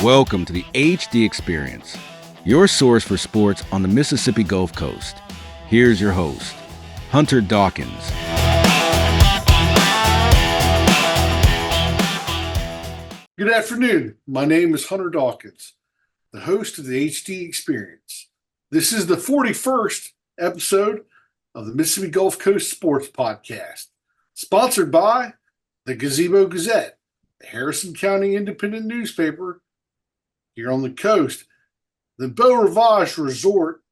Welcome to the HD Experience, your source for sports on the Mississippi Gulf Coast. Here's your host, Hunter Dawkins. Good afternoon. My name is Hunter Dawkins, the host of the HD Experience. This is the 41st episode of the Mississippi Gulf Coast Sports Podcast, sponsored by the Gazebo Gazette, the Harrison County independent newspaper here on the coast, the Beau Rivage Resort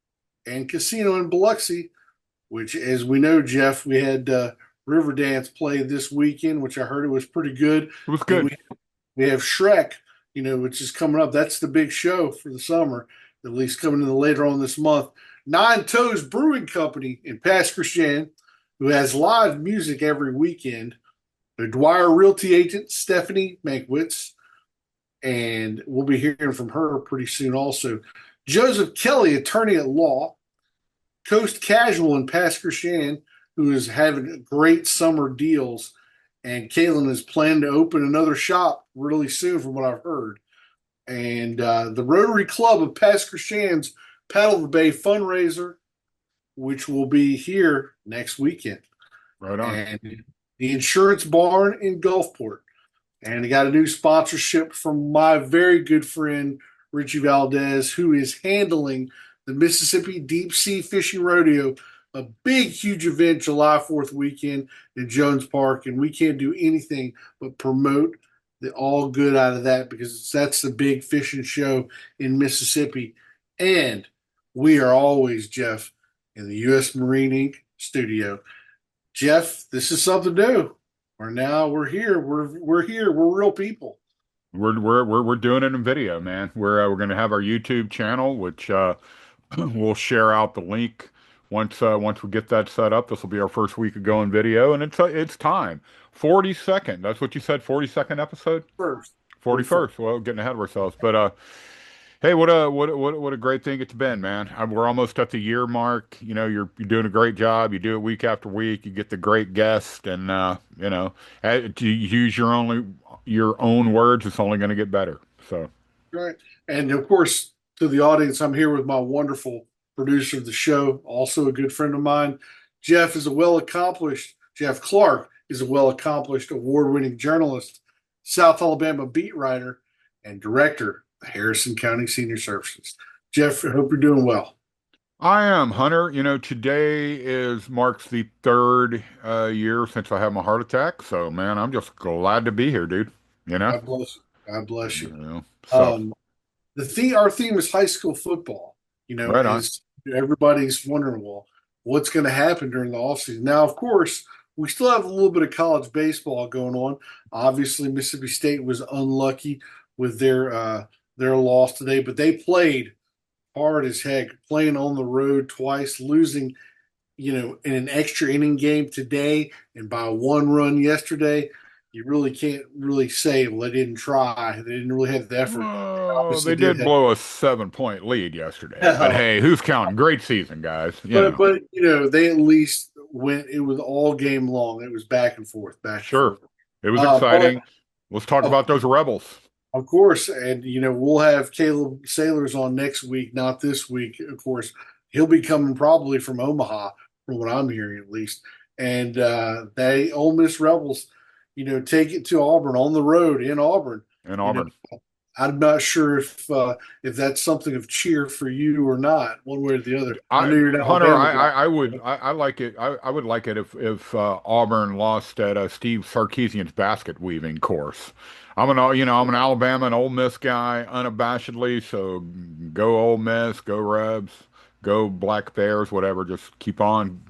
and Casino in Biloxi, which, as we know, Jeff, we had Riverdance play this weekend, which I heard it was pretty good. It was good. We have Shrek, which is coming up. That's the big show for the summer, at least coming in later on this month. Nine Toes Brewing Company in Pass Christian, who has live music every weekend. The Dwyer Realty agent, Stephanie Mankiewicz, and we'll be hearing from her pretty soon also. Joseph Kelly, attorney at law. Coast Casual in Pass Christian, who is having great summer deals. And Caitlin is planning to open another shop really soon from what I've heard. And the Rotary Club of Pass Christian's Paddle the Bay fundraiser, which will be here next weekend. Right on. And the Insurance Barn in Gulfport. And I got a new sponsorship from my very good friend, Richie Valdez, who is handling the Mississippi Deep Sea Fishing Rodeo, a big, huge event July 4th weekend in Jones Park. And we can't do anything but promote the all good out of that because that's the big fishing show in Mississippi. And we are always, Jeff, in the U.S. Marine Inc. studio. Jeff, this is something new. We're here. We're here. We're real people. We're doing it in video, man. We're going to have our YouTube channel, which we'll share out the link once we get that set up. This will be our first week of going video, and it's time. 42nd. That's what you said. 42nd episode. 41st. Well, getting ahead of ourselves, but hey, what a great thing it's been, man. We're almost at the year mark. You're doing a great job. You do it week after week. You get the great guest, and to use your own words, it's only going to get better. So, right. And of course, to the audience, I'm here with my wonderful producer of the show, also a good friend of mine. Jeff Clark is a well-accomplished, award-winning journalist, South Alabama beat writer, and director of Harrison County Senior Services. Jeff, I hope you're doing well. I am, Hunter. Today marks the third year since I had my heart attack. So, man, I'm just glad to be here, dude. God bless you. God bless you. So. Our theme is high school football. Right on. Everybody's wondering, well, what's going to happen during the offseason? Now, of course, we still have a little bit of college baseball going on. Obviously, Mississippi State was unlucky with their loss today, but they played hard as heck, playing on the road twice, losing, in an extra inning game today and by one run yesterday. You really can't really say, well, they didn't try. They didn't really have the effort. Well, they did blow a 7-point lead yesterday. But hey, who's counting? Great season, guys. But they at least went. It was all game long. It was back and forth. Sure. It was exciting. Let's talk about those Rebels. Of course. And, we'll have Caleb Sailors on next week, not this week, of course. He'll be coming probably from Omaha, from what I'm hearing at least. And they Ole Miss Rebels, take it to Auburn on the road in Auburn. I'm not sure if that's something of cheer for you or not, one way or the other. Hunter, I like it. I would like it if Auburn lost at Steve Sarkisian's basket weaving course. I'm an Alabama and Ole Miss guy unabashedly. So go Ole Miss, go Rebs, go Black Bears, whatever. Just keep on.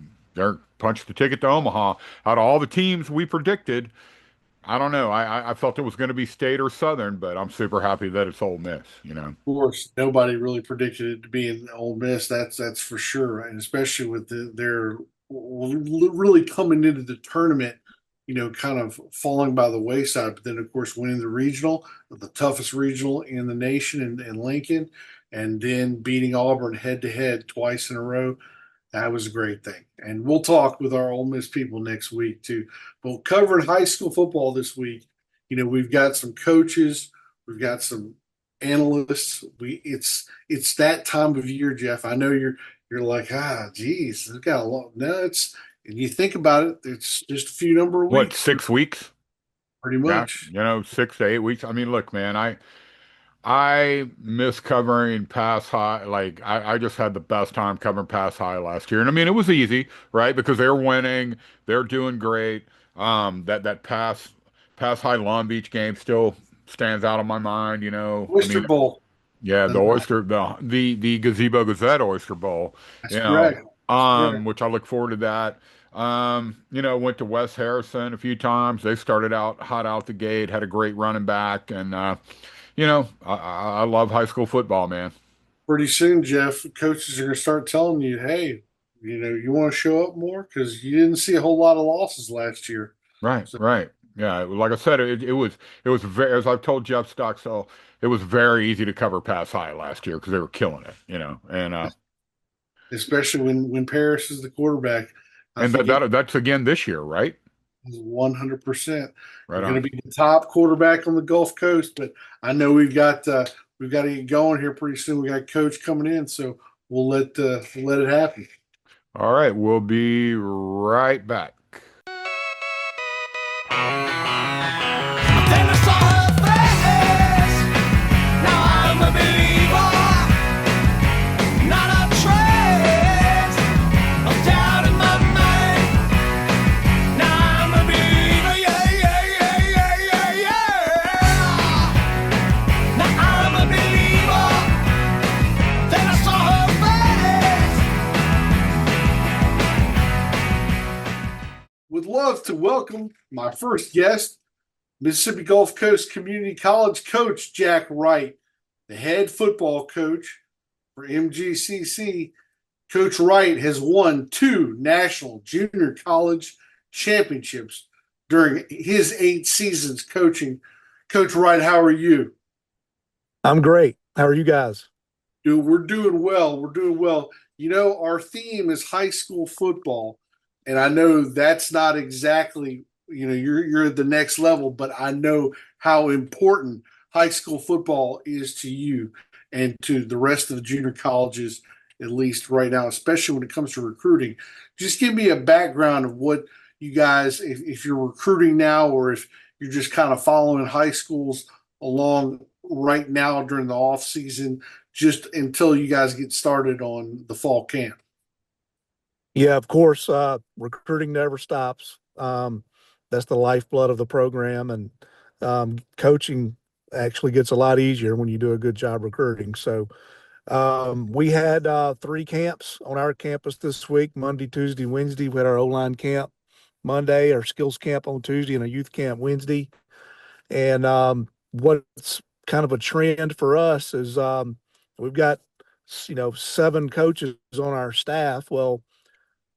Punch the ticket to Omaha. Out of all the teams we predicted, I don't know. I felt it was going to be State or Southern, but I'm super happy that it's Ole Miss. Of course, nobody really predicted it to be in Ole Miss. That's for sure, and especially with their really coming into the tournament, kind of falling by the wayside. But then, of course, winning the regional, the toughest regional in the nation in Lincoln, and then beating Auburn head to head twice in a row. That was a great thing. And we'll talk with our Ole Miss people next week too. But covering high school football this week, we've got some coaches, we've got some analysts. It's that time of year, Jeff. I know you're like, geez, they've got a lot. No, and you think about it, it's just a few number of What, weeks, 6 weeks? pretty Yeah, much. 6 to 8 weeks. I mean, look, man, I miss covering Pass High. Like I just had the best time covering Pass High last year, and I mean it was easy, right? Because they're winning, they're doing great. That Pass High Long Beach game still stands out in my mind. I Oyster mean, Bowl. yeah, the That's right. oyster, the Gazebo Gazette Oyster Bowl, That's correct. That's correct. which I look forward to that. Went to West Harrison a few times. They started out hot out the gate, had a great running back, and I love high school football, man. Pretty soon, Jeff, coaches are going to start telling you, hey, you want to show up more because you didn't see a whole lot of losses last year. Right, So right. Yeah, like I said, it was very, as I've told Jeff Stockstill, it was very easy to cover Pass High last year because they were killing it. especially when Paris is the quarterback, I And think that's again this year, right? it's 100%. Right You're going on. to be the top quarterback on the Gulf Coast, but I know we've got to get going here pretty soon. We got coach coming in, so we'll let it happen. All right, we'll be right back. Then I saw her face. Now I'm a believer. Not a trace of doubt in my mind. Now I'm a believer. Yeah, yeah, yeah, yeah, yeah, yeah. Now I'm a believer. Then I saw her face. Would love to welcome my first guest, Mississippi Gulf Coast Community College coach Jack Wright, the head football coach for MGCC. Coach Wright has won 2 national junior college championships during his 8 seasons coaching. Coach Wright, how are you? I'm great. How are you guys? Dude, we're doing well. We're doing well. Our theme is high school football, and I know that's not exactly, you're at the next level, but I know how important high school football is to you and to the rest of the junior colleges, at least right now, especially when it comes to recruiting. Just give me a background of what you guys, if you're recruiting now or if you're just kind of following high schools along right now during the off season, just until you guys get started on the fall camp. Yeah, of course, recruiting never stops. That's the lifeblood of the program, and coaching actually gets a lot easier when you do a good job recruiting. So we had 3 camps on our campus this week: Monday, Tuesday, Wednesday. We had our O-line camp Monday, our skills camp on Tuesday, and a youth camp Wednesday. And what's kind of a trend for us is we've got 7 coaches on our staff. Well,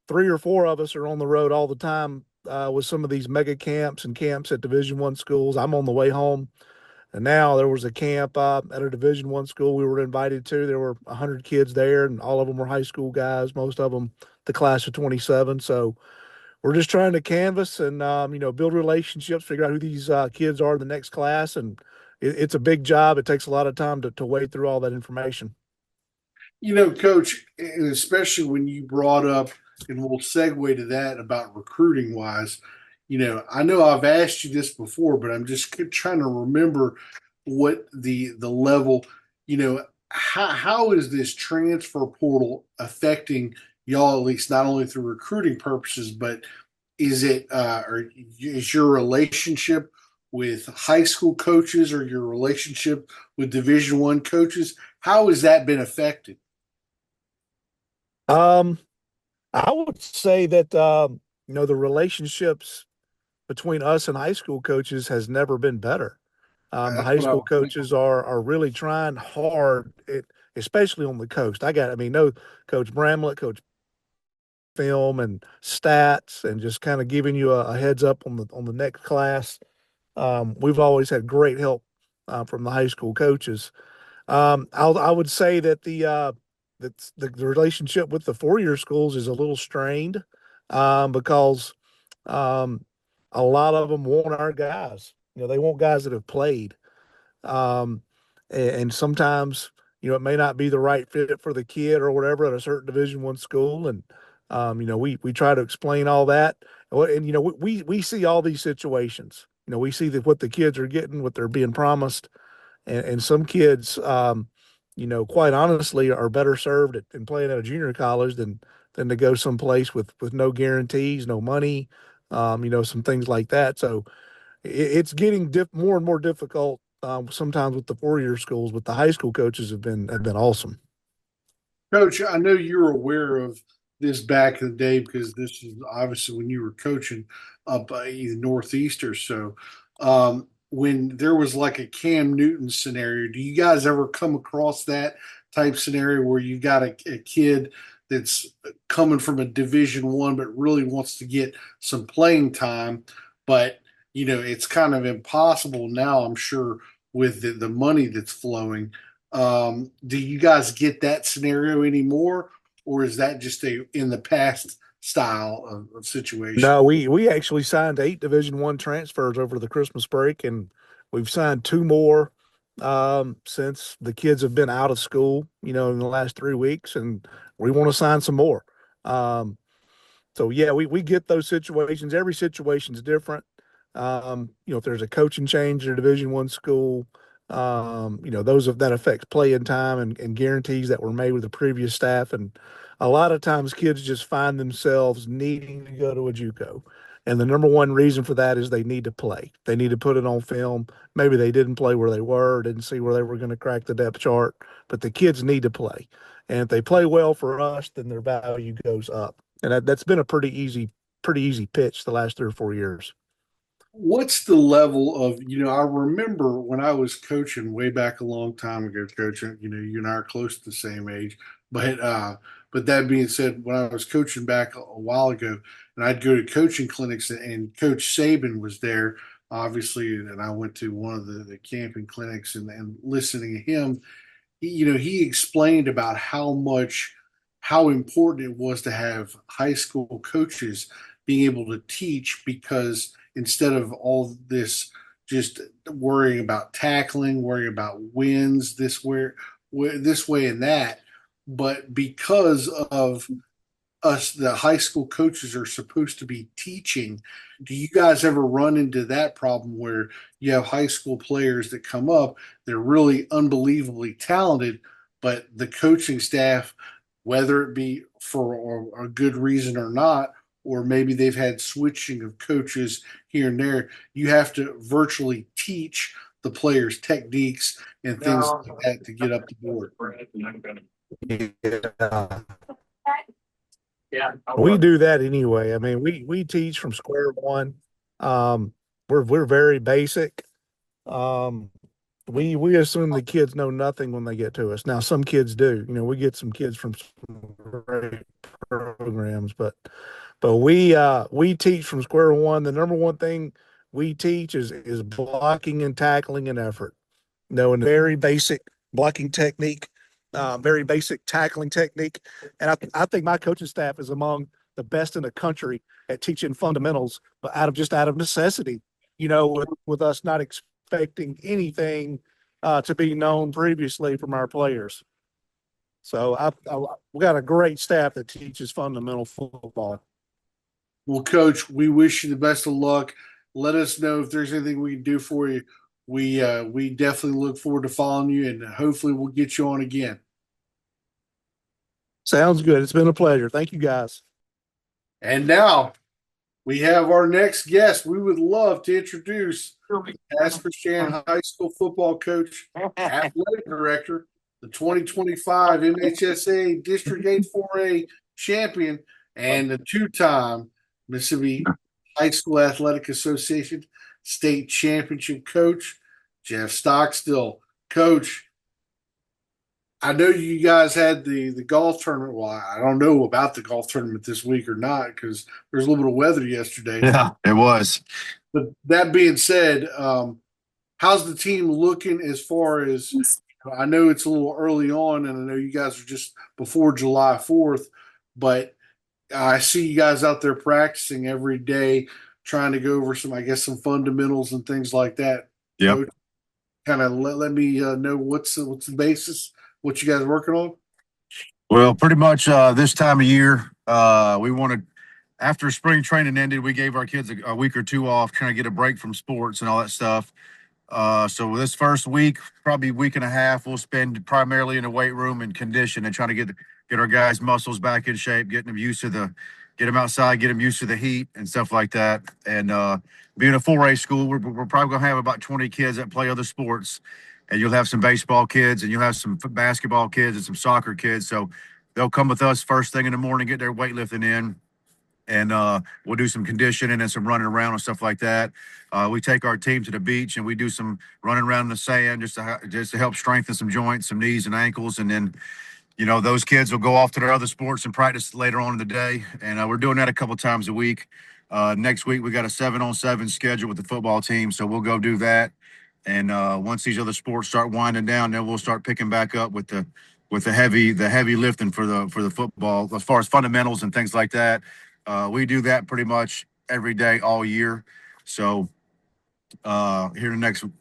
3 or 4 of us are on the road all the time with some of these mega camps and camps at Division I schools. I'm on the way home, and now there was a camp at a Division I school we were invited to. There were 100 kids there, and all of them were high school guys. Most of them the class of 27. So we're just trying to canvas and build relationships, figure out who these kids are in the next class, and it's a big job. It takes a lot of time to wade through all that information. Coach, and especially when you brought up, and we'll segue to that about recruiting wise, I know I've asked you this before, but I'm just trying to remember what the level, how is this transfer portal affecting y'all, at least not only through recruiting purposes, but is it, or is your relationship with high school coaches or your relationship with Division I coaches, how has that been affected? I would say that the relationships between us and high school coaches has never been better. The That's high what I school was thinking. coaches are really trying hard, especially on the coast. Know Coach Bramlett, Coach Film, and stats, and just kind of giving you a heads up on the next class. We've always had great help from the high school coaches. I would say that the relationship with the 4-year schools is a little strained, because um, a lot of them want our guys. They want guys that have played. Um, and sometimes, it may not be the right fit for the kid or whatever at a certain Division I school. And, we try to explain all that. And, we see all these situations. We see that what the kids are getting, what they're being promised. And some kids, quite honestly, are better served in playing at a junior college than to go someplace with no guarantees, no money, some things like that. So it's getting more and more difficult, sometimes with the 4-year schools, but the high school coaches have been awesome. Coach, I know you're aware of this back in the day because this is obviously when you were coaching up in Northeast or so. When there was like a Cam Newton scenario, do you guys ever come across that type scenario where you got a kid that's coming from a Division I but really wants to get some playing time, but it's kind of impossible now, I'm sure, with the money that's flowing. Do you guys get that scenario anymore, or is that just a in the past style of situation? No, we actually signed 8 Division I transfers over the Christmas break, and we've signed 2 more since the kids have been out of school, in the last 3 weeks, and we want to sign some more. Um, so yeah, we get those situations. Every situation's different. If there's a coaching change at a Division I school, that affects playing time and guarantees that were made with the previous staff. And a lot of times kids just find themselves needing to go to a JUCO. And the number one reason for that is they need to play. They need to put it on film. Maybe they didn't play where they were, didn't see where they were going to crack the depth chart, but the kids need to play. And if they play well for us, then their value goes up. And that's been a pretty easy pitch the last 3 or 4 years. What's the level of, I remember when I was coaching way back a long time ago, coaching, you and I are close to the same age, but that being said, when I was coaching back a while ago, and I'd go to coaching clinics, and Coach Saban was there, obviously, and I went to one of the camping clinics, and listening to him, he explained about how important it was to have high school coaches being able to teach, because instead of all this just worrying about tackling, worrying about wins this way and that, but because of us, the high school coaches are supposed to be teaching. Do you guys ever run into that problem where you have high school players that come up, they're really unbelievably talented, but the coaching staff, whether it be for a good reason or not, or maybe they've had switching of coaches here and there, you have to virtually teach the players techniques and things like that to get up the board? Yeah, we do that anyway. I mean, we teach from square one. We're very basic. We assume the kids know nothing when they get to us. Now, some kids do. We get some kids from some great programs, but we teach from square one. The number one thing we teach is blocking and tackling and effort. And very basic blocking technique, very basic tackling technique. And I think my coaching staff is among the best in the country at teaching fundamentals, but out of necessity, with us not expecting anything to be known previously from our players. So we got a great staff that teaches fundamental football. Well, Coach, we wish you the best of luck. Let us know if there's anything we can do for you. We definitely look forward to following you, and hopefully we'll get you on again. Sounds good. It's been a pleasure. Thank you, guys. And now we have our next guest. We would love to introduce Pass Christian High School football coach, athletic director, the 2025 MHSAA District 8 4A champion, and the 2-time Mississippi High School Athletic Association state championship coach, Jeff Stockstill. Coach, I know you guys had the golf tournament. Well, I don't know about the golf tournament this week or not, because there's a little bit of weather yesterday. Yeah, it was. But that being said, how's the team looking as far as I know it's a little early on, and I know you guys are just before July 4th, but I see you guys out there practicing every day, trying to go over some, I guess, some fundamentals and things like that. Yep. Coach, kind of let me know what's the basis, what you guys are working on. Well, pretty much this time of year, we wanted, after spring training ended, we gave our kids a week or two off, trying to get a break from sports and all that stuff. So this first week, probably week and a half, we'll spend primarily in the weight room and condition and trying to get our guys' muscles back in shape, getting them used to get them outside, get them used to the heat and stuff like that. And being a 4A school, we're probably gonna have about 20 kids that play other sports, and you'll have some baseball kids, and you'll have some basketball kids and some soccer kids. So they'll come with us first thing in the morning, get their weightlifting in. And we'll do some conditioning and some running around and stuff like that. We take our team to the beach and we do some running around in the sand just to help strengthen some joints, some knees and ankles. And then, those kids will go off to their other sports and practice later on in the day. And we're doing that a couple times a week. Next week, we got a 7-on-7 schedule with the football team. So we'll go do that. And once these other sports start winding down, then we'll start picking back up with the heavy lifting for the football, as far as fundamentals and things like that. We do that pretty much every day all year. So here in the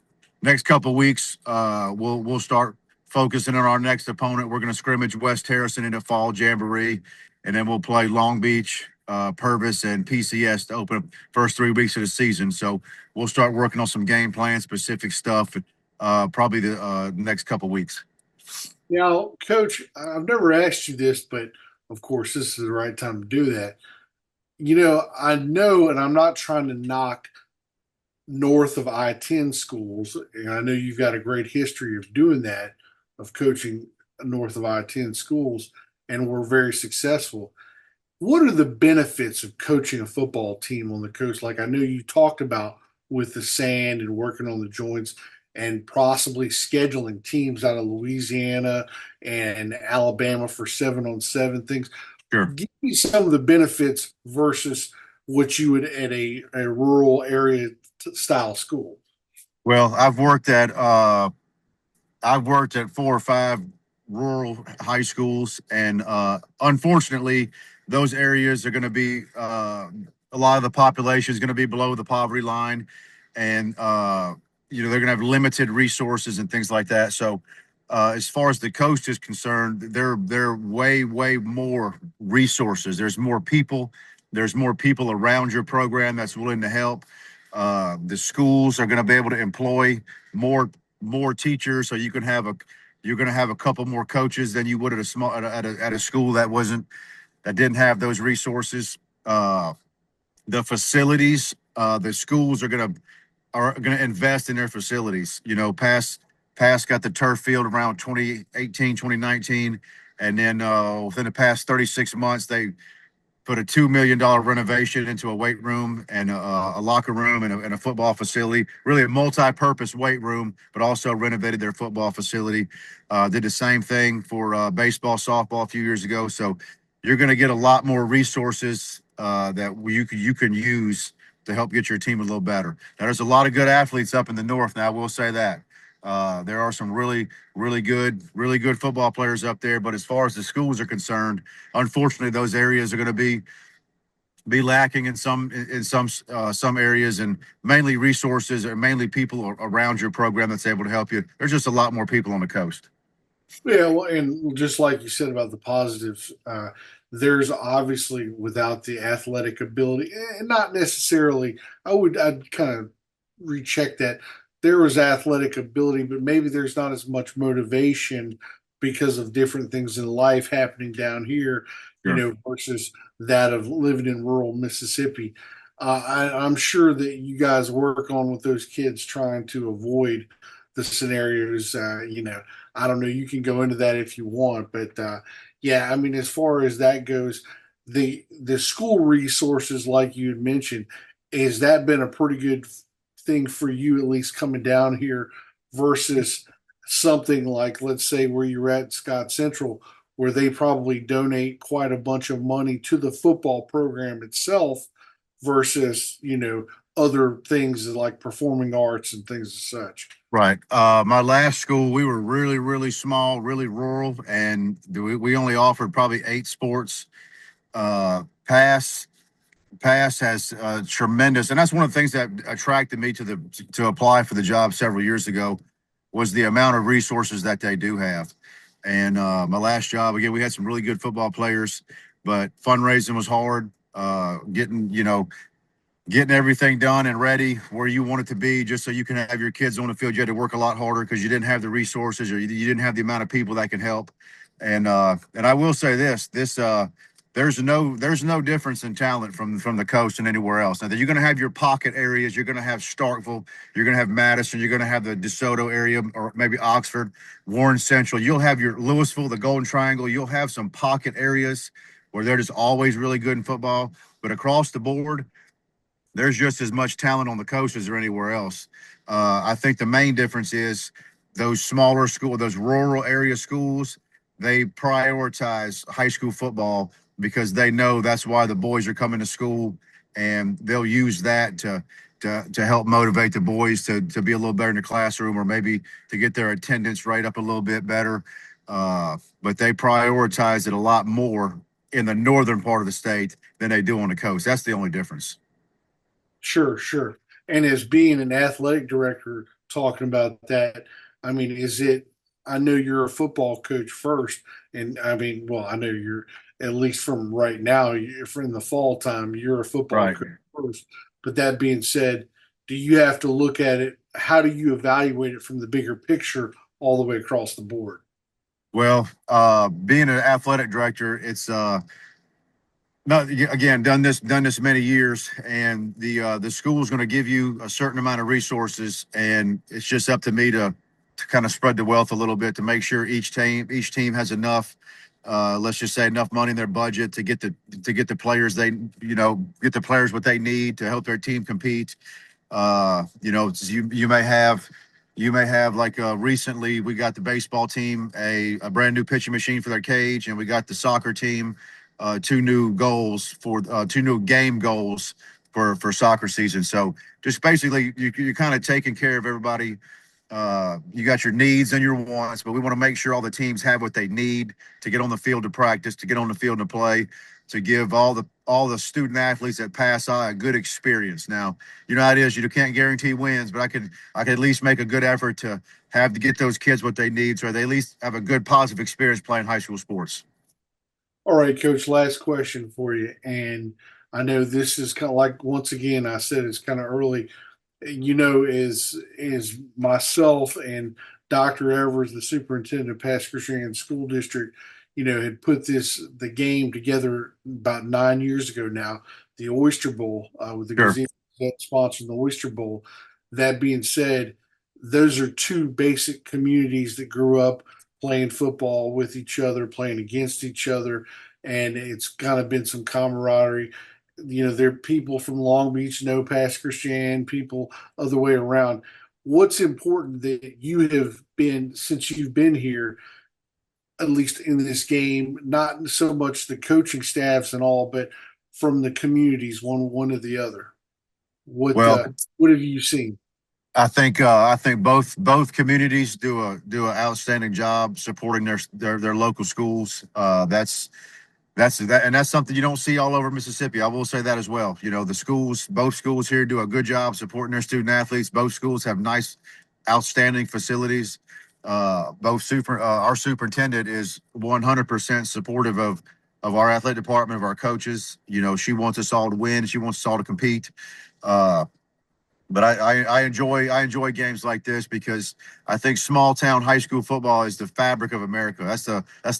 next couple of weeks, we'll start focusing on our next opponent. We're going to scrimmage West Harrison in the fall jamboree, and then we'll play Long Beach, Purvis, and PCS to open up first 3 weeks of the season. So we'll start working on some game plan specific stuff probably the next couple of weeks. Now, Coach, I've never asked you this, but of course, this is the right time to do that. I know, and I'm not trying to knock north of I-10 schools, and I know you've got a great history of doing that, of coaching north of I-10 schools, and we're very successful. What are the benefits of coaching a football team on the coast? Like I know you talked about with the sand and working on the joints and possibly scheduling teams out of Louisiana and Alabama for 7-on-7 things. Sure. Give me some of the benefits versus what you would at a rural area style school. Well, I've worked at 4 or 5 rural high schools, and unfortunately, those areas are going to be a lot of the population is going to be below the poverty line, and they're going to have limited resources and things like that. So as far as the coast is concerned, there way more resources. There's more people. There's more people around your program that's willing to help. The schools are going to be able to employ more teachers, so you're going to have a couple more coaches than you would at a school that didn't have those resources. The facilities, the schools are going to invest in their facilities. Pass got the turf field around 2018, 2019. And then within the past 36 months, they put a $2 million renovation into a weight room and a locker room and a football facility, really a multi-purpose weight room, but also renovated their football facility. Did the same thing for baseball, softball a few years ago. So you're going to get a lot more resources that you can use to help get your team a little better. Now, there's a lot of good athletes up in the north now, I will say that. There are some really good football players up there, but as far as the schools are concerned, unfortunately, those areas are going to be lacking in some areas, and mainly resources or mainly people around your program that's able to help you. There's just a lot more people on the coast. Yeah, well, and just like you said about the positives, there's obviously without the athletic ability, and not necessarily. I'd kind of recheck that. There was athletic ability, but maybe there's not as much motivation because of different things in life happening down here, Sure. Versus that of living in rural Mississippi. I'm sure that you guys work on with those kids trying to avoid the scenarios. I don't know. You can go into that if you want, but yeah, I mean, as far as that goes, the school resources, like you had mentioned, has that been a pretty good thing for you, at least coming down here, versus something like, let's say, where you're at Scott Central, where they probably donate quite a bunch of money to the football program itself versus, other things like performing arts and things as such. Right. My last school, we were really, really small, really rural, and we only offered probably 8 sports. Pass has tremendous, and that's one of the things that attracted me to apply for the job several years ago, was the amount of resources that they do have. And my last job, again, we had some really good football players, but fundraising was hard. Getting everything done and ready where you want it to be, just so you can have your kids on the field. You had to work a lot harder because you didn't have the resources, or you didn't have the amount of people that can help. And I will say this there's no difference in talent from the coast and anywhere else. Now, you're going to have your pocket areas. You're going to have Starkville. You're going to have Madison. You're going to have the DeSoto area, or maybe Oxford, Warren Central. You'll have your Louisville, the Golden Triangle. You'll have some pocket areas where they're just always really good in football. But across the board, there's just as much talent on the coast as there anywhere else. I think the main difference is those smaller schools, those rural area schools, they prioritize high school football because they know that's why the boys are coming to school, and they'll use that to help motivate the boys to be a little better in the classroom, or maybe to get their attendance rate up a little bit better. But they prioritize it a lot more in the northern part of the state than they do on the coast. That's the only difference. Sure, sure. And as being an athletic director, talking about that, I mean, I know you're a football coach first, and I mean, well, I know you're, at least from right now, in the fall time, you're a football Right. coach first. But that being said, do you have to look at it? How do you evaluate it from the bigger picture all the way across the board? Well, being an athletic director, it's not, again, done this many years, and the school is going to give you a certain amount of resources, and it's just up to me to kind of spread the wealth a little bit, to make sure each team has enough, let's just say, enough money in their budget to get the players get the players what they need to help their team compete. You may have, like, recently we got the baseball team a brand new pitching machine for their cage, and we got the soccer team 2 new game goals for soccer season. So just basically you're kind of taking care of everybody. You got your needs and your wants, but we want to make sure all the teams have what they need to get on the field to practice, to get on the field to play, to give all the student athletes at PASI a good experience. Now, you know how it is. You can't guarantee wins, but I could at least make a good effort to get those kids what they need, so they at least have a good positive experience playing high school sports. All right, Coach, last question for you. And I know this is kind of like, once again, I said it's kind of early. Is myself and Dr. Evers, the superintendent of Pass Christian School District, had put the game together about 9 years ago now, the Oyster Bowl, with the Sure. Gazette sponsoring the Oyster Bowl. That being said, those are 2 basic communities that grew up playing football with each other, playing against each other, and it's kind of been some camaraderie. There are people from Long Beach know Pass Christian, people other way around. What's important that you have been, since you've been here, at least in this game, not so much the coaching staffs and all, but from the communities, one or the other? What have you seen? I think both communities do an outstanding job supporting their local schools. That's something you don't see all over Mississippi. I will say that as well. Both schools here do a good job supporting their student athletes. Both schools have nice, outstanding facilities. Our superintendent is 100% supportive of our athletic department, of our coaches. She wants us all to win. She wants us all to compete. But I enjoy games like this, because I think small town high school football is the fabric of America. That's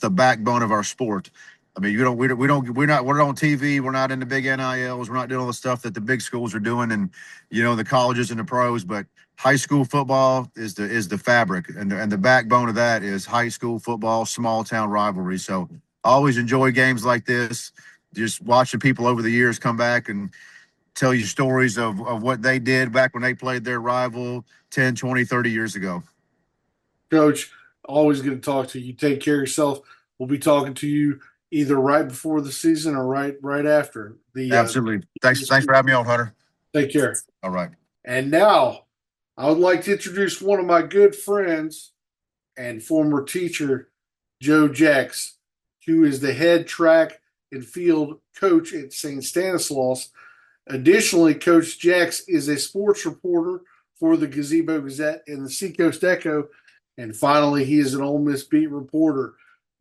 the backbone of our sport. I mean, we're on TV. We're not in the big NILs. We're not doing all the stuff that the big schools are doing, and the colleges and the pros. But high school football is the fabric, and the backbone of that is high school football, small town rivalry. So I always enjoy games like this. Just watching people over the years come back and tell you stories of what they did back when they played their rival 10, 20, 30 years ago. Coach, always good to talk to you. Take care of yourself. We'll be talking to you either right before the season or right after. Absolutely. Thanks for having me on, Hunter. Take care. All right. And now I would like to introduce one of my good friends and former teacher, Joe Jacks, who is the head track and field coach at St. Stanislaus. Additionally, Coach Jacks is a sports reporter for the Gazebo Gazette and the Seacoast Echo. And finally, he is an Ole Miss beat reporter.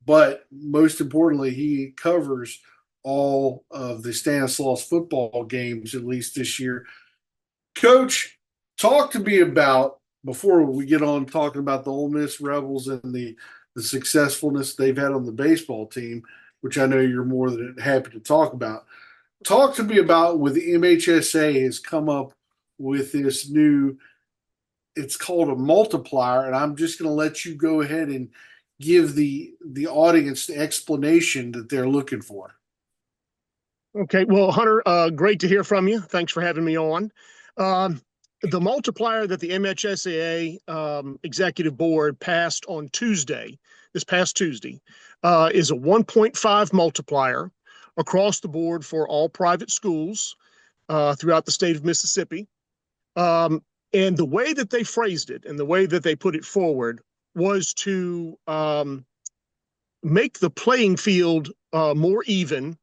But most importantly, he covers all of the Stanislaus football games, at least this year. Coach, talk to me about, before we get on talking about the Ole Miss Rebels and the successfulness they've had on the baseball team, which I know you're more than happy to talk about. Talk to me about with the MHSAA has come up with this new, it's called a multiplier, and I'm just going to let you go ahead and give the audience the explanation that they're looking for. Okay, well, Hunter, great to hear from you. Thanks for having me on. The multiplier that the MHSAA executive board passed on Tuesday, this past Tuesday, is a 1.5 multiplier across the board for all private schools throughout the state of Mississippi. And the way that they phrased it and the way that they put it forward was to make the playing field more even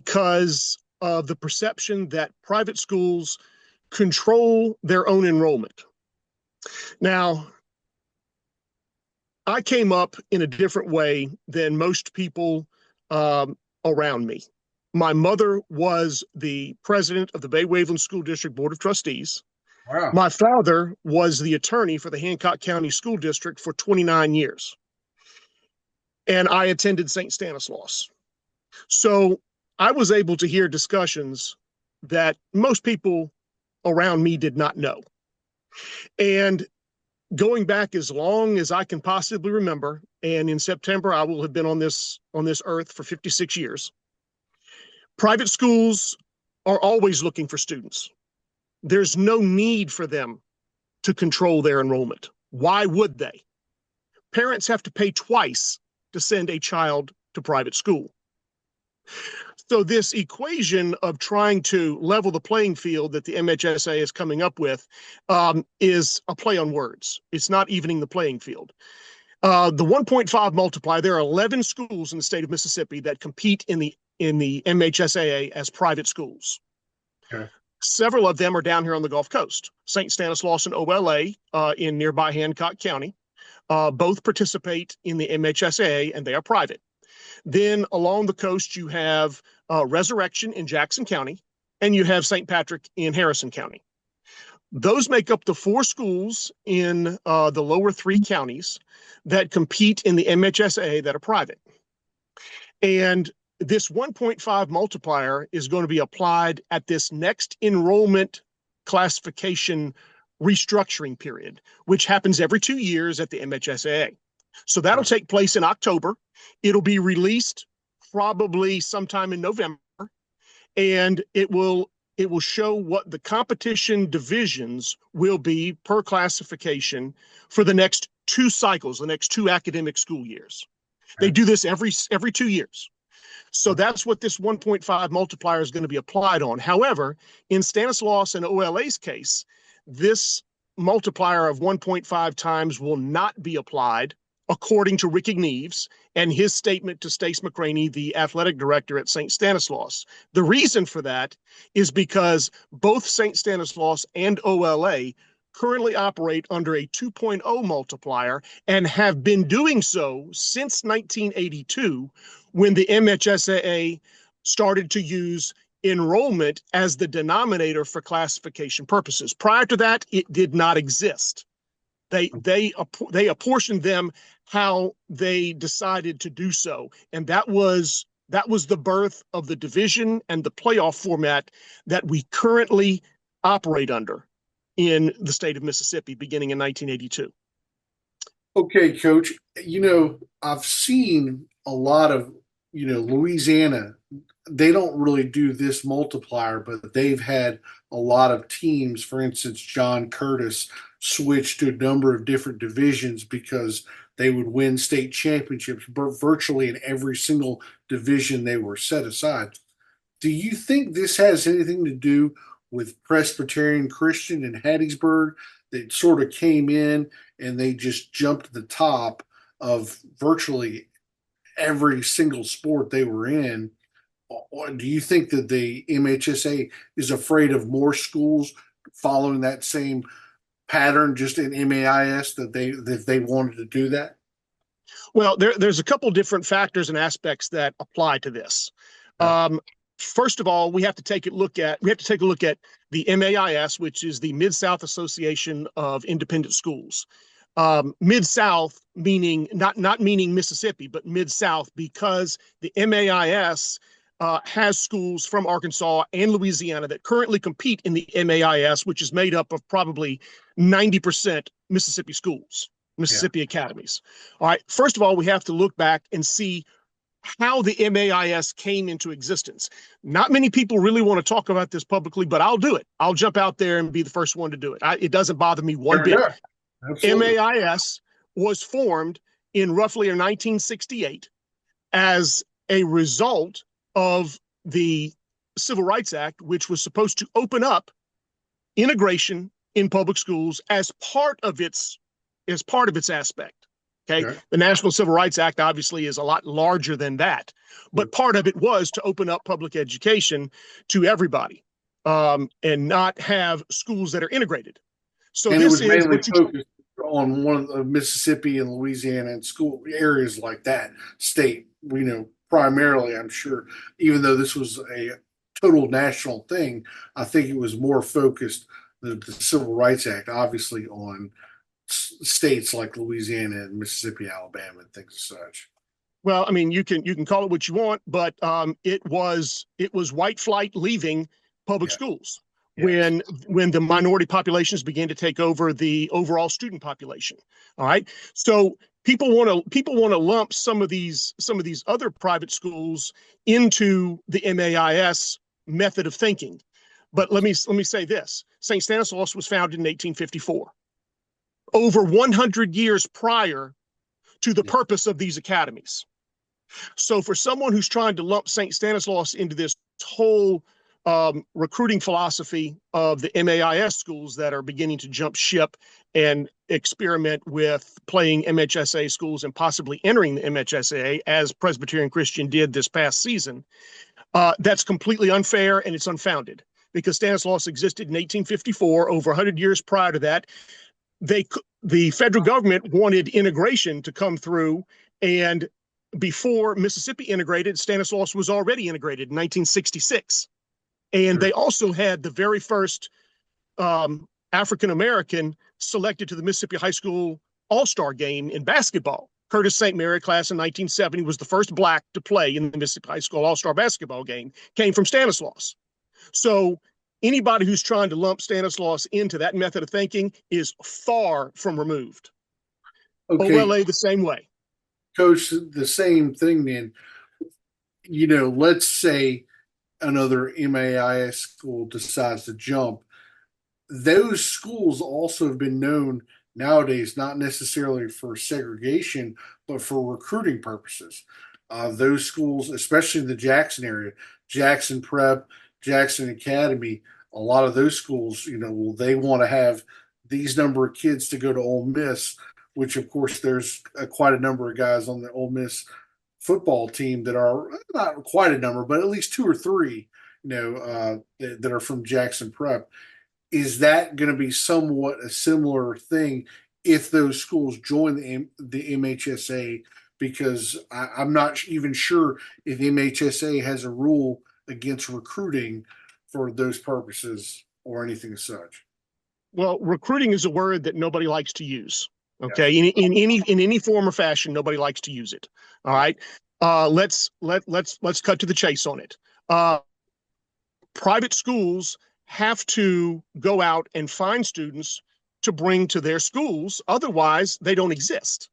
because of the perception that private schools control their own enrollment. Now, I came up in a different way than most people around me. My mother was the president of the Bay Waveland School District Board of Trustees. Wow. My father was the attorney for the Hancock County School District for 29 years. And I attended St. Stanislaus. So I was able to hear discussions that most people around me did not know. And going back as long as I can possibly remember, and in September I will have been on this earth for 56 years, private schools are always looking for students. There's no need for them to control their enrollment. Why would they? Parents have to pay twice to send a child to private school. So this equation of trying to level the playing field that the MHSAA is coming up with is a play on words. It's not evening the playing field. The 1.5 multiplier, there are 11 schools in the state of Mississippi that compete in the MHSAA as private schools. Okay. Several of them are down here on the Gulf Coast. St. Stanislaus and OLA in nearby Hancock County both participate in the MHSAA, and they are private. Then along the coast, you have Resurrection in Jackson County, and you have St. Patrick in Harrison County. Those make up the 4 schools in the lower 3 counties that compete in the MHSAA that are private. And this 1.5 multiplier is going to be applied at this next enrollment classification restructuring period, which happens every 2 years at the MHSAA. So that'll take place in October. It'll be released probably sometime in November, and it will show what the competition divisions will be per classification for the next 2 cycles, the next 2 academic school years. They do this every 2 years. So that's what this 1.5 multiplier is going to be applied on. However, in Stanislaus and OLA's case, this multiplier of 1.5 times will not be applied, according to Ricky Neves and his statement to Stace McCraney, the athletic director at St. Stanislaus. The reason for that is because both St. Stanislaus and OLA currently operate under a 2.0 multiplier and have been doing so since 1982, when the MHSAA started to use enrollment as the denominator for classification purposes. Prior to that, it did not exist. They apportioned them how they decided to do so, and that was the birth of the division and the playoff format that we currently operate under in the state of Mississippi beginning in 1982. Okay, Coach, I've seen a lot of, Louisiana, they don't really do this multiplier, but they've had a lot of teams. For instance, John Curtis switched to a number of different divisions because they would win state championships virtually in every single division they were set aside. Do you think this has anything to do with Presbyterian Christian in Hattiesburg that sort of came in and they just jumped to the top of virtually every single sport they were in. Or do you think that the MHSA is afraid of more schools following that same pattern just in MAIS that they wanted to do that? Well, there's a couple different factors and aspects that apply to this. First of all, we have to take a look at the MAIS, which is the Mid-South Association of Independent Schools. Mid-South meaning not meaning Mississippi, but Mid-South, because the MAIS has schools from Arkansas and Louisiana that currently compete in the MAIS, which is made up of probably 90% Mississippi schools, Mississippi academies. All right. First of all, we have to look back and see how the MAIS came into existence. Not many people really want to talk about this publicly, but I'll do it. I'll jump out there and be the first one to do it. It doesn't bother me one bit. Absolutely. MAIS was formed in roughly 1968 as a result of the Civil Rights Act, which was supposed to open up integration in public schools as part of its aspect. Okay. The National Civil Rights Act obviously is a lot larger than that, but part of it was to open up public education to everybody, and not have schools that are integrated. So and this it was is mainly focused on one of the Mississippi and Louisiana and school areas like that state, primarily, I'm sure, even though this was a total national thing, I think it was more focused, the Civil Rights Act, obviously, on states like Louisiana and Mississippi, Alabama, and things as such. Well, I mean, you can call it what you want, but it was white flight leaving public schools when the minority populations began to take over the overall student population. All right, so people want to lump some of these other private schools into the MAIS method of thinking, but let me say this: St. Stanislaus was founded in 1854, over 100 years prior to the purpose of these academies. So for someone who's trying to lump St. Stanislaus into this whole recruiting philosophy of the MAIS schools that are beginning to jump ship and experiment with playing MHSAA schools and possibly entering the MHSAA, as Presbyterian Christian did this past season, that's completely unfair and it's unfounded, because Stanislaus existed in 1854, over 100 years prior to that. The federal government wanted integration to come through, and before Mississippi integrated, Stanislaus was already integrated in 1966. And they also had the very first African-American selected to the Mississippi High School All-Star game in basketball. Curtis St. Mary, class in 1970, was the first Black to play in the Mississippi High School All-Star basketball game, came from Stanislaus. So anybody who's trying to lump Stanislaus into that method of thinking is far from removed. Okay. OLA the same way. Coach, the same thing then. Let's say another MAIS school decides to jump. Those schools also have been known nowadays, not necessarily for segregation, but for recruiting purposes. Those schools, especially in the Jackson area, Jackson Prep, Jackson Academy, a lot of those schools, they want to have these number of kids to go to Ole Miss, which of course there's quite a number of guys on the Ole Miss football team that are not quite a number, but at least two or three, that are from Jackson Prep. Is that going to be somewhat a similar thing if those schools join the MHSAA? Because I'm not even sure if MHSAA has a rule against recruiting for those purposes or anything as such. Well, recruiting is a word that nobody likes to use. Okay, in any form or fashion, nobody likes to use it. All right, let's cut to the chase on it. Private schools have to go out and find students to bring to their schools, otherwise they don't exist.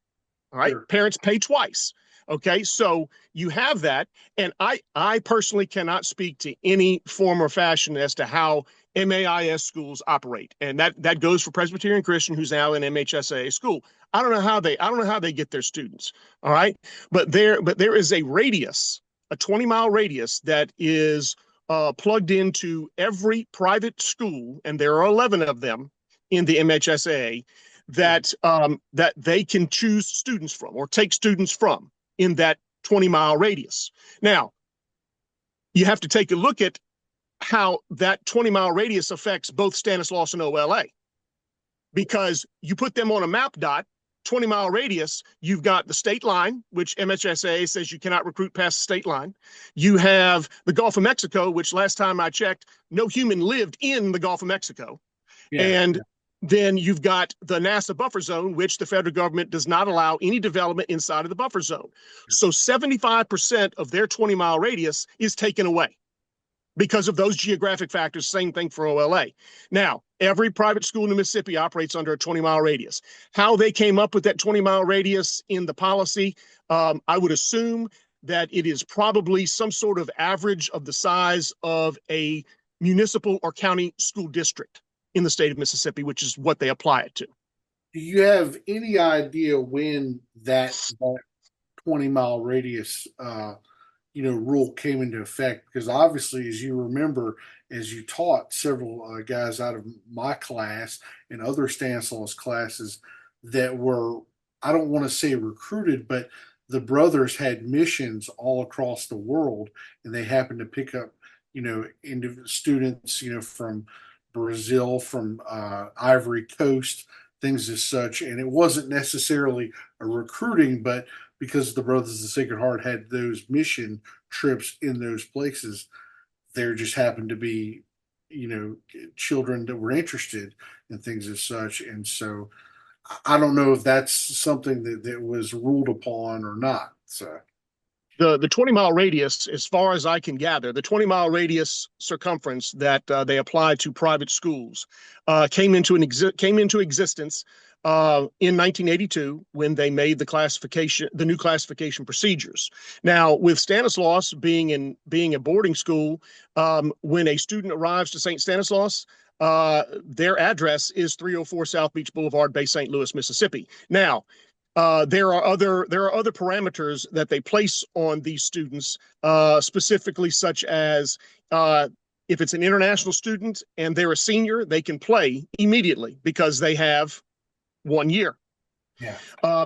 All right, sure. Parents pay twice. Okay, so you have that, and I personally cannot speak to any form or fashion as to how MAIS schools operate, and that goes for Presbyterian Christian, who's now in MHSAA school. I don't know how they get their students. All right, but there is a radius, a 20-mile radius that is plugged into every private school, and there are 11 of them in the MHSAA that that they can choose students from or take students from in that 20-mile radius. Now, you have to take a look at how that 20-mile radius affects both Stanislaus and OLA, because you put them on a map dot, 20-mile radius, you've got the state line, which MHSAA says you cannot recruit past the state line. You have the Gulf of Mexico, which last time I checked, no human lived in the Gulf of Mexico. And then you've got the NASA buffer zone, which the federal government does not allow any development inside of the buffer zone. So 75% of their 20-mile radius is taken away because of those geographic factors. Same thing for OLA. Now, every private school in Mississippi operates under a 20-mile radius. How they came up with that 20-mile radius in the policy, I would assume that it is probably some sort of average of the size of a municipal or county school district in the state of Mississippi, which is what they apply it to. Do you have any idea when that 20-mile radius rule came into effect? Because obviously, as you remember, as you taught several guys out of my class and other Stanislaus classes that were, I don't want to say recruited, but the brothers had missions all across the world, and they happened to pick up, students, from Brazil, from Ivory Coast, things as such. And it wasn't necessarily a recruiting, but because the Brothers of the Sacred Heart had those mission trips in those places, there just happened to be, children that were interested in things as such. And so I don't know if that's something that was ruled upon or not. So the 20-mile radius, as far as I can gather, the 20-mile radius circumference that they applied to private schools came into existence in 1982 when they made the new classification procedures. Now, with Stanislaus being a boarding school, when a student arrives to St. Stanislaus, their address is 304 South Beach Boulevard, Bay St. Louis, Mississippi. Now, there are other parameters that they place on these students, specifically such as if it's an international student and they're a senior, they can play immediately because they have 1 year. Yeah.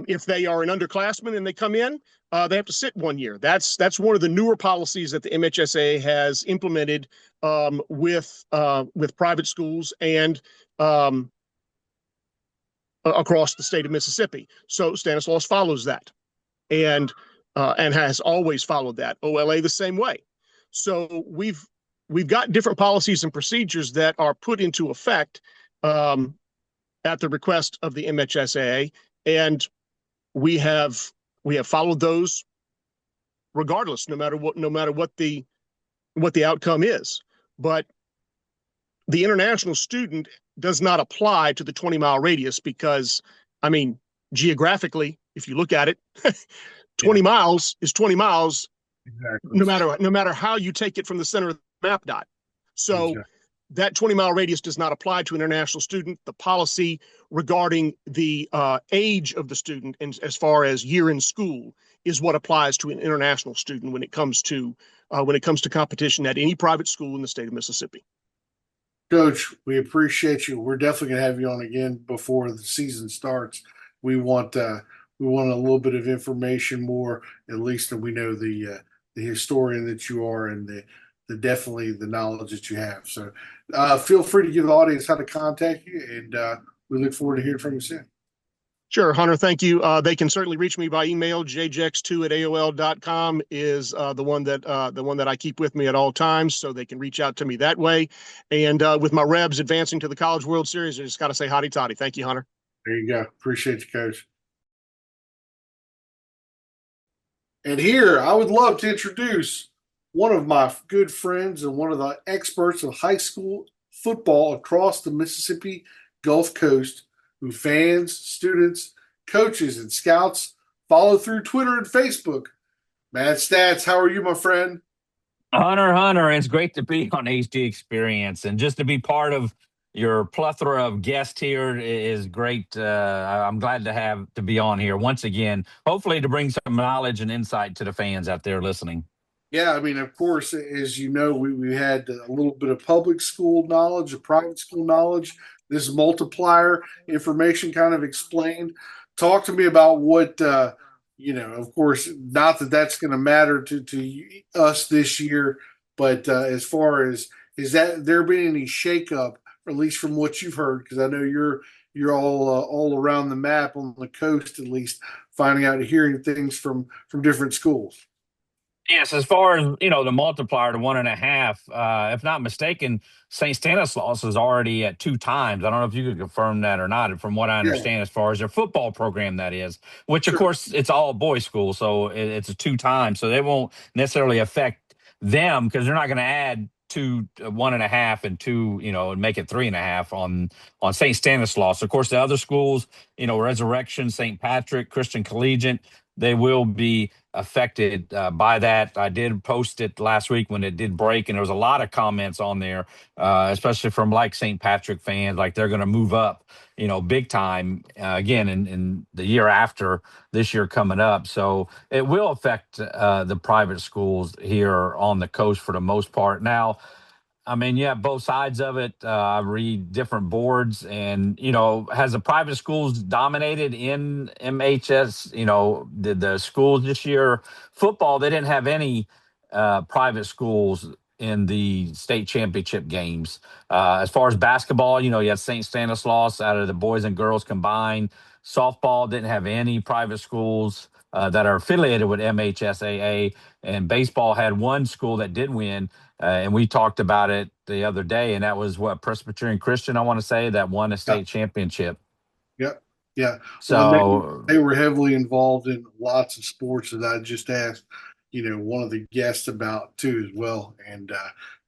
If they are an underclassman and they come in, they have to sit 1 year. That's one of the newer policies that the MHSAA has implemented with private schools and across the state of Mississippi. So Stanislaus follows that, and has always followed that. OLA the same way. So we've got different policies and procedures that are put into effect at the request of the MHSAA, and we have followed those regardless, no matter what the outcome is. But the international student does not apply to the 20-mile radius because, I mean, geographically, if you look at it, 20 miles is 20 miles, Exactly. no matter how you take it from the center of the map dot. So Exactly. that 20-mile radius does not apply to an international student. The policy regarding the age of the student and as far as year in school is what applies to an international student when it comes to competition at any private school in the state of Mississippi. Coach, we appreciate you. We're definitely going to have you on again before the season starts. We want a little bit of information more, at least that we know the historian that you are and the definitely the knowledge that you have. So feel free to give the audience how to contact you, and we look forward to hearing from you soon. Sure, Hunter, thank you. They can certainly reach me by email. jjex2@aol.com is the one that I keep with me at all times, so they can reach out to me that way. And with my Rebs advancing to the College World Series, I just got to say hotty toddy. Thank you, Hunter. There you go. Appreciate you, Coach. And here, I would love to introduce one of my good friends and one of the experts of high school football across the Mississippi Gulf Coast, who fans, students, coaches, and scouts follow through Twitter and Facebook. Matt Stats, how are you, my friend? Hunter, it's great to be on HD Experience, and just to be part of your plethora of guests here is great. I'm glad to be on here once again, hopefully to bring some knowledge and insight to the fans out there listening. Yeah, I mean, of course, as you know, we had a little bit of public school knowledge, a private school knowledge. This multiplier information kind of explained. Talk to me about what, of course, not that that's going to matter to us this year, but as far as is that there been any shakeup, or at least from what you've heard? Because I know you're all around the map on the coast, at least finding out and hearing things from different schools. Yes, as far as the multiplier to 1.5, if not mistaken, St. Stanislaus is already at 2 times. I don't know if you could confirm that or not. From what I Yeah, understand, as far as their football program, that is, which of sure. course it's all boys school, so it's a 2 times, so they won't necessarily affect them because they're not going to add 1.5 and two, and make it 3.5 on St. Stanislaus. Of course, the other schools, Resurrection, St. Patrick, Christian Collegiate, they will be affected by that. I did post it last week when it did break, and there was a lot of comments on there, especially from like St. Patrick fans, like they're going to move up, big time again in the year after this year coming up. So it will affect the private schools here on the coast for the most part. Now, I mean, yeah, both sides of it. I read different boards, and has the private schools dominated in MHS? The schools this year, football, they didn't have any private schools in the state championship games. As far as basketball, you had St. Stanislaus out of the boys and girls combined. Softball didn't have any private schools that are affiliated with MHSAA, and baseball had one school that did win. And we talked about it the other day, and that was what Presbyterian Christian, I want to say, that won a Yeah, state championship. yeah, yeah. Well, and So they were heavily involved in lots of sports that I just asked, one of the guests about too as well. And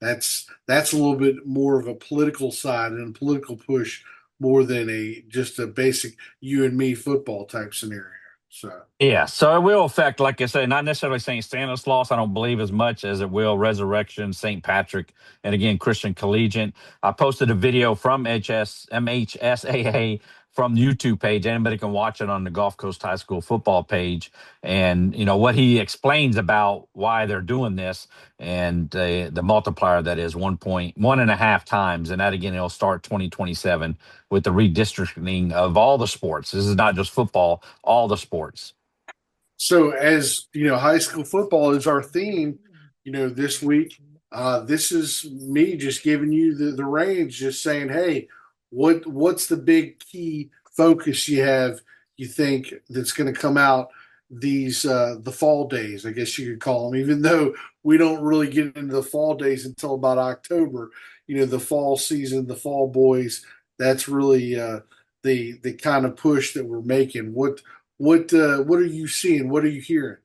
that's a little bit more of a political side and a political push more than a just a basic you and me football type scenario. So yeah, so it will affect, like I said, not necessarily St. Stanislaus, I don't believe, as much as it will Resurrection, St. Patrick, and again, Christian Collegiate. I posted a video from MHSAA from the YouTube page. Anybody can watch it on the Gulf Coast High School football page. And, what he explains about why they're doing this, and the multiplier that is 1.1.5 times. And that, again, it'll start 2027 with the redistricting of all the sports. This is not just football, all the sports. So, as high school football is our theme, this week. This is me just giving you the range, just saying, hey, what's the big key focus you think that's going to come out these the fall days, I guess you could call them, even though we don't really get into the fall days until about October. The fall season, the fall boys. That's really the kind of push that we're making. What are you seeing? What are you hearing?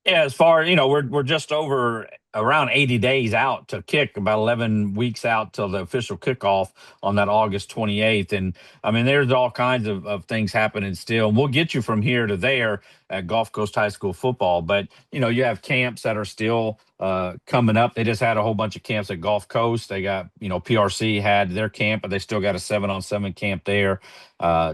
Yeah, as far we're just over around 80 days out to kick, about 11 weeks out till the official kickoff on that August 28th. And I mean, there's all kinds of things happening still. And we'll get you from here to there at Gulf Coast High School football. But you have camps that are still coming up. They just had a whole bunch of camps at Gulf Coast. They got PRC had their camp, but they still got a 7-on-7 camp there.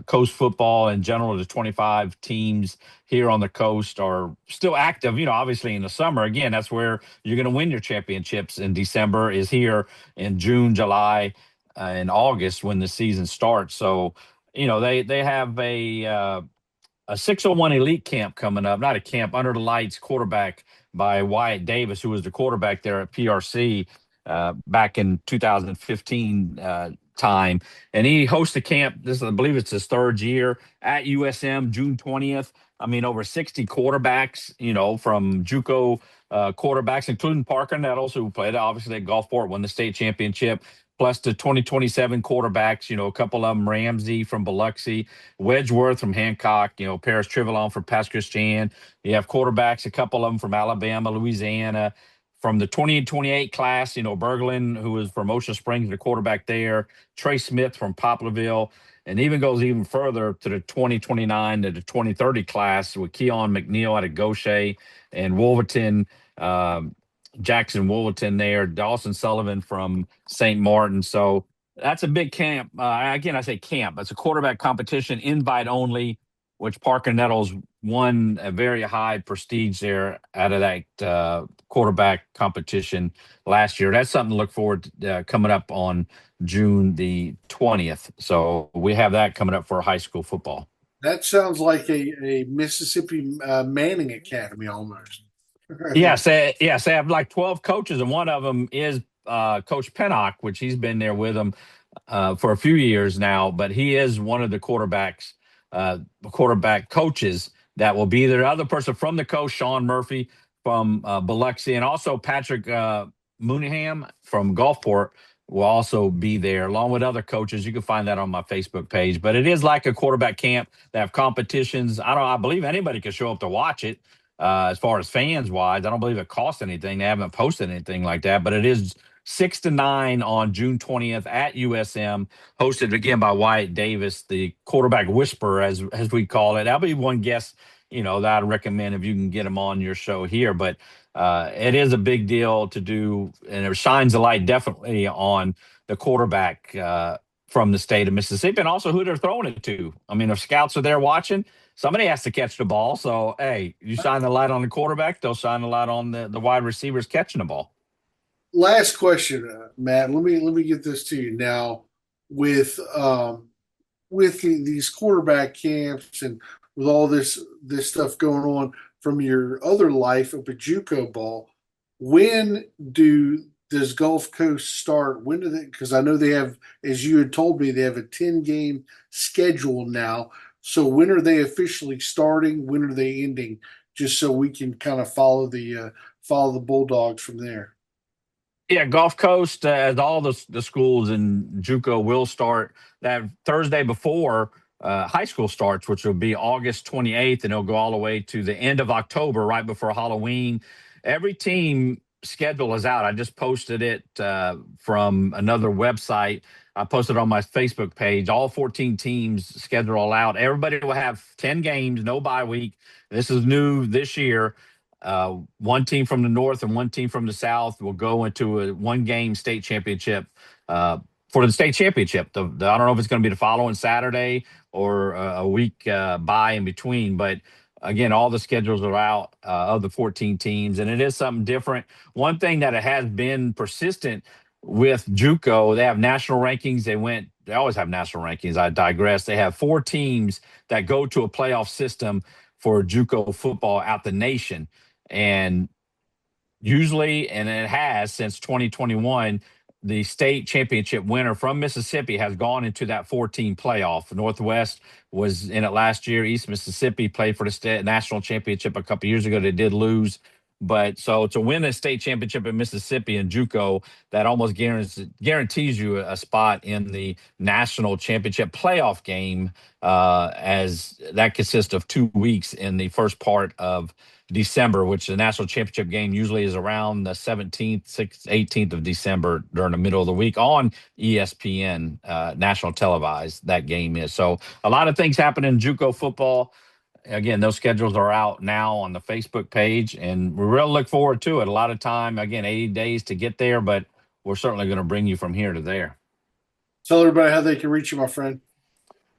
Coast football in general, the 25 teams here on the coast are still active. Obviously in the summer, again, that's where you're going to win your championships in December, is here in June, July, and August when the season starts. So, they have a 601 elite camp coming up, not a camp, under the lights quarterback by Wyatt Davis, who was the quarterback there at PRC back in 2015 time. And he hosts a camp. I believe it's his third year at USM, June 20th. I mean, over 60 quarterbacks, from JUCO quarterbacks, including Parker Nettles, who played obviously at Gulfport, won the state championship, plus the 2027 quarterbacks, a couple of them, Ramsey from Biloxi, Wedgeworth from Hancock, Paris Trivelon from Pass Christian. You have quarterbacks, a couple of them from Alabama, Louisiana. From the 2028 class, Berglund, who was from Ocean Springs, the quarterback there, Trey Smith from Poplarville, and even goes even further to the 2029 to the 2030 class with Keon McNeil out of Gaucher and Wolverton, Jackson Wolverton there, Dawson Sullivan from St. Martin. So that's a big camp. Again, I say camp. It's a quarterback competition, invite only. which Parker Nettles won a very high prestige there out of that quarterback competition last year. That's something to look forward to coming up on June the 20th. So we have that coming up for high school football. That sounds like a Mississippi Manning Academy almost. Yes, they have like 12 coaches, and one of them is Coach Pennock, which he's been there with them for a few years now. But he is one of the quarterback coaches that will be there. Other person from the coach, Sean Murphy from Biloxi, and also Patrick Mooneyham from Gulfport will also be there, along with other coaches. You can find that on my Facebook page. But it is like a quarterback camp. They have competitions. I believe anybody can show up to watch it. As far as fans wise, I don't believe it costs anything. They haven't posted anything like that, but it is 6 to 9 on June 20th at USM, hosted again by Wyatt Davis, the quarterback whisperer, as we call it. That'll be one guest, that I'd recommend if you can get him on your show here. But it is a big deal to do, and it shines a light definitely on the quarterback from the state of Mississippi, and also who they're throwing it to. I mean, if scouts are there watching, somebody has to catch the ball. So, hey, you shine the light on the quarterback, they'll shine the light on the wide receivers catching the ball. Last question, Matt. Let me get this to you now. With these quarterback camps and with all this stuff going on from your other life up at JUCO ball, when does Gulf Coast start? When do they? Because I know they have, as you had told me, they have a 10-game schedule now. So when are they officially starting? When are they ending? Just so we can kind of follow the Bulldogs from there. Yeah, Gulf Coast, as all the schools in JUCO will start that Thursday before high school starts, which will be August 28th, and it'll go all the way to the end of October, right before Halloween. Every team schedule is out. I just posted it from another website. I posted on my Facebook page. All 14 teams schedule all out. Everybody will have 10 games, no bye week. This is new this year. One team from the north and one team from the south will go into a one-game state championship for the state championship. I don't know if it's going to be the following Saturday or a week bye in between, but again, all the schedules are out of the 14 teams, and it is something different. One thing that it has been persistent with JUCO, they have national rankings. They always have national rankings. I digress. They have 4 teams that go to a playoff system for JUCO football out the nation. And usually, and it has since 2021, the state championship winner from Mississippi has gone into that 4-team playoff. Northwest was in it last year. East Mississippi played for the state national championship a couple years ago. They did lose. But so to win a state championship in Mississippi and JUCO, that almost guarantees you a spot in the national championship playoff game, as that consists of 2 weeks in the first part of December, which the national championship game usually is around the 17th, 18th of December during the middle of the week on ESPN, national televised, that game is. So a lot of things happen in JUCO football. Again, those schedules are out now on the Facebook page, and we really look forward to it. A lot of time, again, 80 days to get there, but we're certainly going to bring you from here to there. Tell everybody how they can reach you, my friend.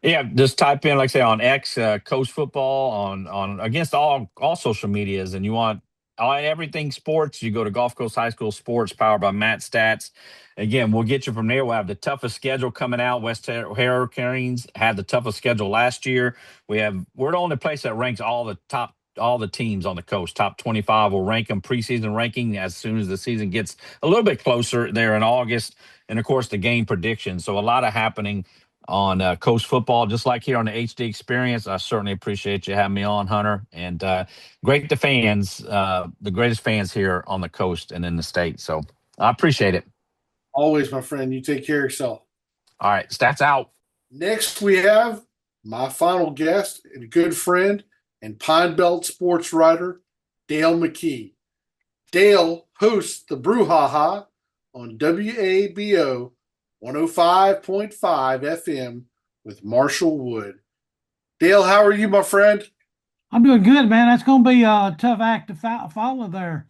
Yeah, just type in, like I say, on X, Coach Football, on against all social medias, and you want everything sports, you go to Gulf Coast High School Sports, powered by Matt Stats. Again, we'll get you from there. We'll have the toughest schedule coming out. West Hurricanes had the toughest schedule last year. We're the only place that ranks all the teams on the coast. Top 25 will rank them preseason ranking as soon as the season gets a little bit closer there in August. And of course, the game predictions. So a lot of happening on Coast Football, just like here on the HD Experience. I certainly appreciate you having me on, Hunter, and great the fans, the greatest fans here on the coast and in the state. So I appreciate it. Always, my friend. You take care of yourself. All right, Stats out. Next, we have my final guest and good friend and Pine Belt sports writer, Dale McKee. Dale hosts the Brouhaha on WABO 105.5 FM with Marshall Wood. Dale, how are you, my friend? I'm doing good, man. That's going to be a tough act to follow there.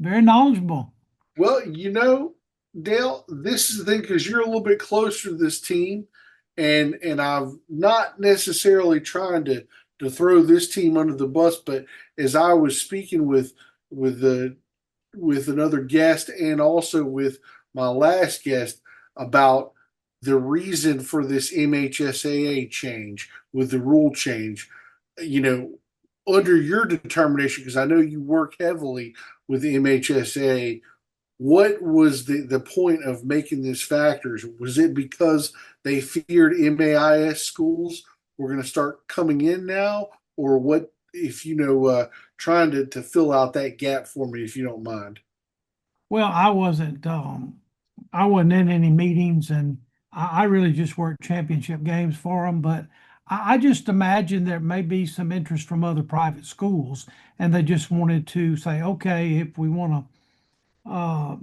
Very knowledgeable. Well, Dale, this is the thing, because you're a little bit closer to this team. and I'm not necessarily trying to throw this team under the bus, but as I was speaking with the with another guest and also with my last guest about the reason for this MHSAA change with the rule change, you know, under your determination, because I know you work heavily with the MHSAA, what was the point of making this factors? Was it because they feared MAIS schools were going to start coming in now, or what? If you know, trying to fill out that gap for me, if you don't mind. Well, I wasn't in any meetings, and I really just worked championship games for them. But I just imagine there may be some interest from other private schools, and they just wanted to say, okay, if we want to uh,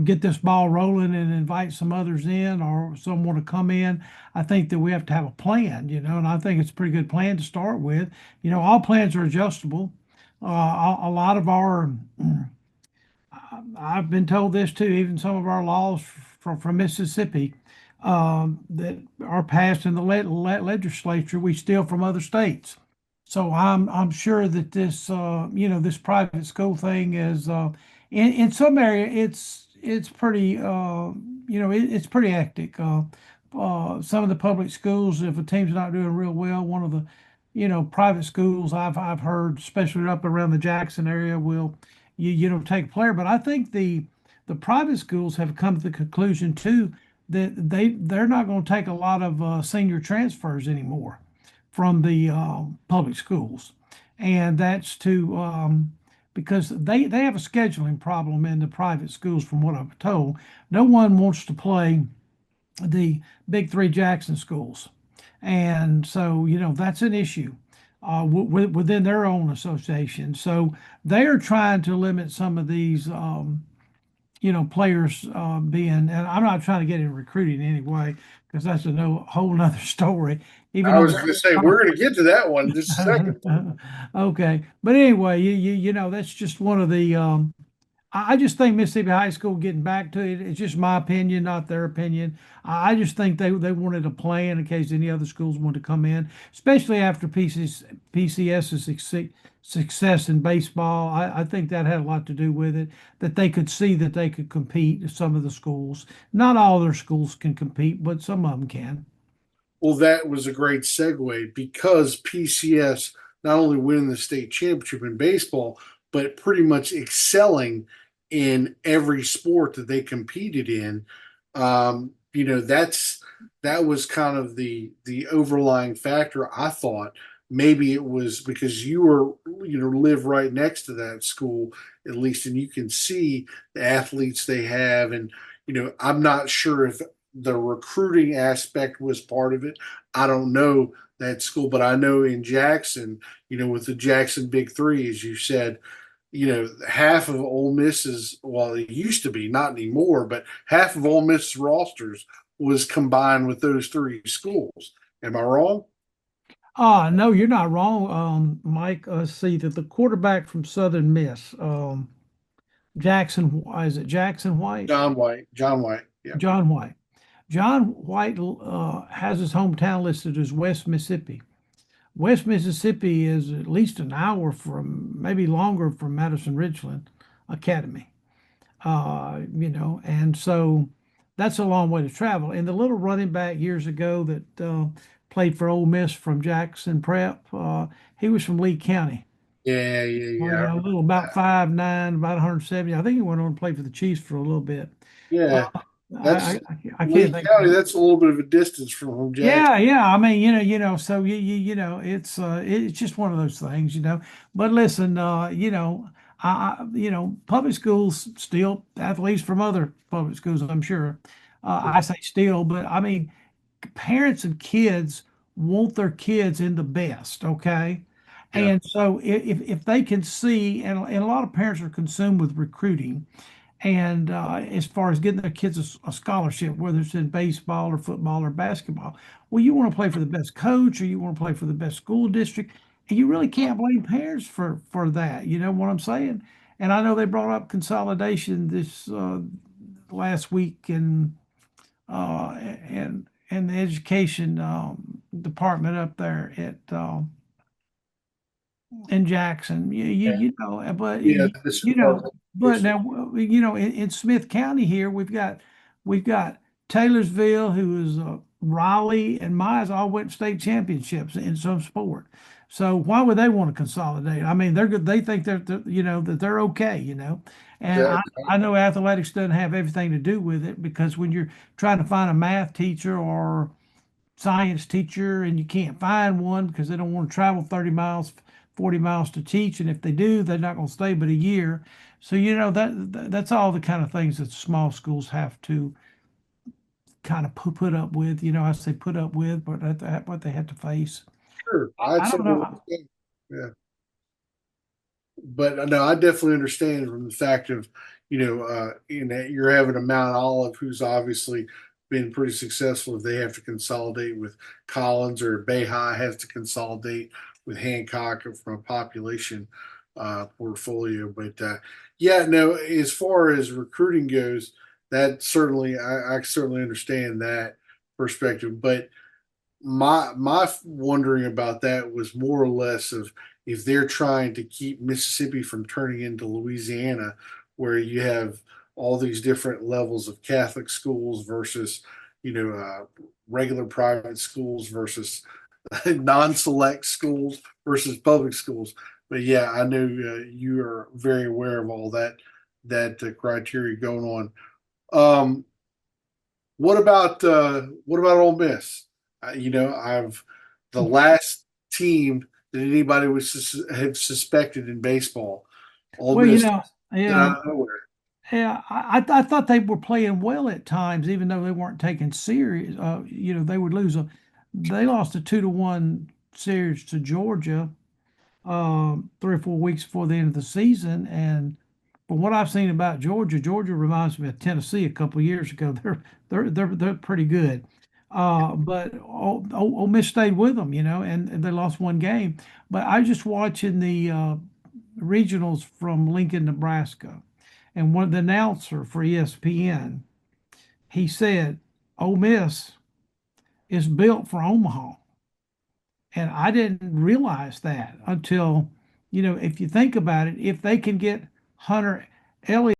get this ball rolling and invite some others in or someone to come in. I think that we have to have a plan, and I think it's a pretty good plan to start with. All plans are adjustable. A lot of our, I've been told this too, even some of our laws from Mississippi that are passed in the legislature, we steal from other states. So I'm sure that this private school thing is in some area it's pretty it's pretty hectic. Some of the public schools, if a team's not doing real well, one of the private schools I've heard, especially up around the Jackson area, will take a player. But I think the private schools have come to the conclusion too that they're not going to take a lot of senior transfers anymore from the public schools, and that's because they have a scheduling problem in the private schools. From what I've told, no one wants to play the big three Jackson schools, and so that's an issue within their own association. So they are trying to limit some of these players being, and I'm not trying to get in recruiting in any way because that's whole nother story. Even I though was going to say we're going to get to that one in just a second. okay, but anyway, that's just one of the. I just think Mississippi High School getting back to it. It's just my opinion, not their opinion. I just think they wanted a plan in case any other schools wanted to come in, especially after PCS's success in baseball. I think that had a lot to do with it, that they could see that they could compete. Some of the schools, not all their schools can compete, but some of them can. Well, that was a great segue because PCS not only winning the state championship in baseball, but pretty much excelling in every sport that they competed in. That was kind of the overlying factor. I thought maybe it was because you live right next to that school at least, and you can see the athletes they have, and I'm not sure if the recruiting aspect was part of it. I don't know that school, but I know in Jackson, with the Jackson Big Three, as you said, half of Ole Miss's, well, it used to be, not anymore, but half of Ole Miss's rosters was combined with those three schools. Am I wrong? No, you're not wrong, Mike. See that the quarterback from Southern Miss, Jackson, is it Jackson White? John White. John White. Yeah. John White. John White has his hometown listed as West Mississippi. West Mississippi is at least an hour from, maybe longer, from Madison Ridgeland Academy. And so that's a long way to travel. And the little running back years ago that played for Ole Miss from Jackson Prep, he was from Lee County. Yeah. A little about 5'9", about 170. I think he went on to play for the Chiefs for a little bit. Yeah. I can't Lee think. County, that's a little bit of a distance from Jackson. Yeah. I mean, so it's just one of those things, But listen, public schools steal athletes from other public schools, I'm sure. I say steal, but I mean, parents and kids want their kids in the best, okay? Yeah. And so if they can see, and a lot of parents are consumed with recruiting, and as far as getting their kids a scholarship, whether it's in baseball or football or basketball, well, you want to play for the best coach or you want to play for the best school district, and you really can't blame parents for that. You know what I'm saying? And I know they brought up consolidation this last week, and and the education department up there at in Jackson. You know, but Yeah, this you know, department. but now you know in Smith County here we've got Taylorsville, who is Raleigh and Mize all went state championships in some sport. So why would they want to consolidate? I mean, they're good. They think they're you know that they're okay, you know. And Yeah, I know athletics doesn't have everything to do with it because when you're trying to find a math teacher or science teacher and you can't find one because they don't want to travel 30 miles, 40 miles to teach. And if they do, they're not going to stay but a year. So, you know, that's all the kind of things that small schools have to kind of put up with. You know, I say put up with, but that's what they have to face. sure. I I'd say don't know. yeah. But no, I definitely understand from the fact of, in that you're having a Mount Olive who's obviously been pretty successful. If they have to consolidate with Collins or Bay High has to consolidate with Hancock from a population portfolio. But yeah, no, as far as recruiting goes, that certainly, I certainly understand that perspective. But my wondering about that was more or less of if they're trying to keep Mississippi from turning into Louisiana, where you have all these different levels of Catholic schools versus, regular private schools versus non-select schools versus public schools. But yeah, I know you are very aware of all that criteria going on. What about Ole Miss? I've the last team that anybody would have suspected in baseball. Ole Well, you Miss know, get yeah, out of nowhere. yeah, I thought they were playing well at times, even though they weren't taken serious. You know, they would lose they lost a 2-1 series to Georgia 3 or 4 weeks before the end of the season. And from what I've seen about Georgia, Georgia reminds me of Tennessee a couple of years ago. They're pretty good. But Ole Miss stayed with them, you know, and they lost one game. But I was just watching the regionals from Lincoln, Nebraska, and the announcer for ESPN, he said, "Ole Miss is built for Omaha." And I didn't realize that until, you know, if you think about it, if they can get Hunter Elliott